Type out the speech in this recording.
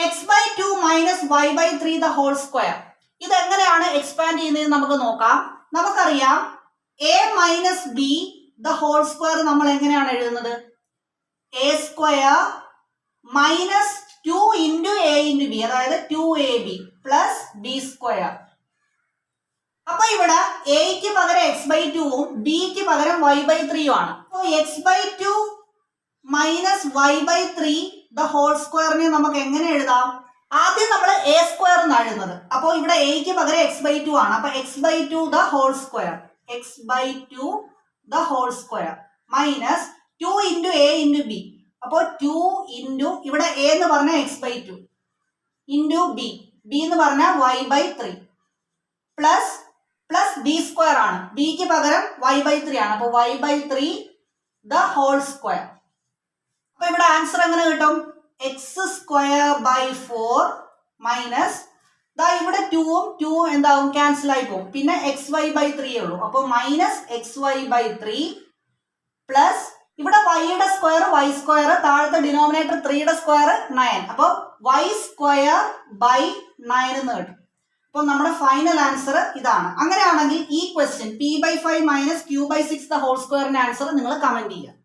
X by 2 minus y by 3 the whole square. ഇതെങ്ങനെയാണ് expand ചെയ്യുന്നത് നമുക്ക് നോക്കാം. നമുക്കറിയാം a minus b the whole square നമ്മൾ എങ്ങനെയാണ് എഴുതുന്നത്? A square minus 2 into a into b, അതായത് 2ab പ്ലസ് ബി സ്ക്വയർ. അപ്പൊ ഇവിടെ എക്ക് പകരം എക്സ് ബൈ 2ഉം ബിക്ക് പകരം വൈ ബൈ 3ഉം ആണ്. അപ്പോൾ x by 2 minus y by 3 the whole സ്ക്വയറിനെ നമുക്ക് എങ്ങനെ എഴുതാം? ആദ്യം നമ്മൾ എ സ്ക്വയർ എന്നാണ് എഴുതുന്നത്. അപ്പോൾ ഇവിടെ എക്ക് പകരം എക്സ് ബൈ 2 ആണ്. അപ്പൊ x by 2 the whole square, x by 2 the whole square minus 2 into a into b. അപ്പോൾ 2 ഇൻറ്റു ഇവിടെ എ എന്ന് പറഞ്ഞാൽ x by 2 into b, b എന്ന് പറഞ്ഞാൽ y by 3 plus plus b square ആണ്. ബിക്ക് പകരം വൈ ബൈ 3 ആണ്. അപ്പോൾ y by 3 the whole square. അപ്പൊ ഇവിടെ ആൻസർ എങ്ങനെ കിട്ടും? എക്സ് സ്ക്വയർ ബൈ 4 മൈനസ് ഇവിടെ 2ഉം 2ഉം എന്താവും? ക്യാൻസൽ ആയി പോകും. പിന്നെ എക്സ് വൈ ബൈ 3 ഉള്ളൂ. അപ്പോൾ minus x y by 3 plus ഇവിടെ വൈയുടെ സ്ക്വയർ വൈ സ്ക്വയർ, താഴത്തെ ഡിനോമിനേറ്റർ 3യുടെ സ്ക്വയർ 9. അപ്പോൾ വൈ സ്ക്വയർ ബൈ 9 എന്ന് കിട്ടും. അപ്പോൾ നമ്മുടെ ഫൈനൽ ആൻസർ ഇതാണ്. അങ്ങനെയാണെങ്കിൽ ഈ question P/5 minus Q/6 the whole സ്ക്വയറിന്റെ ആൻസർ നിങ്ങൾ കമന്റ് ചെയ്യുക.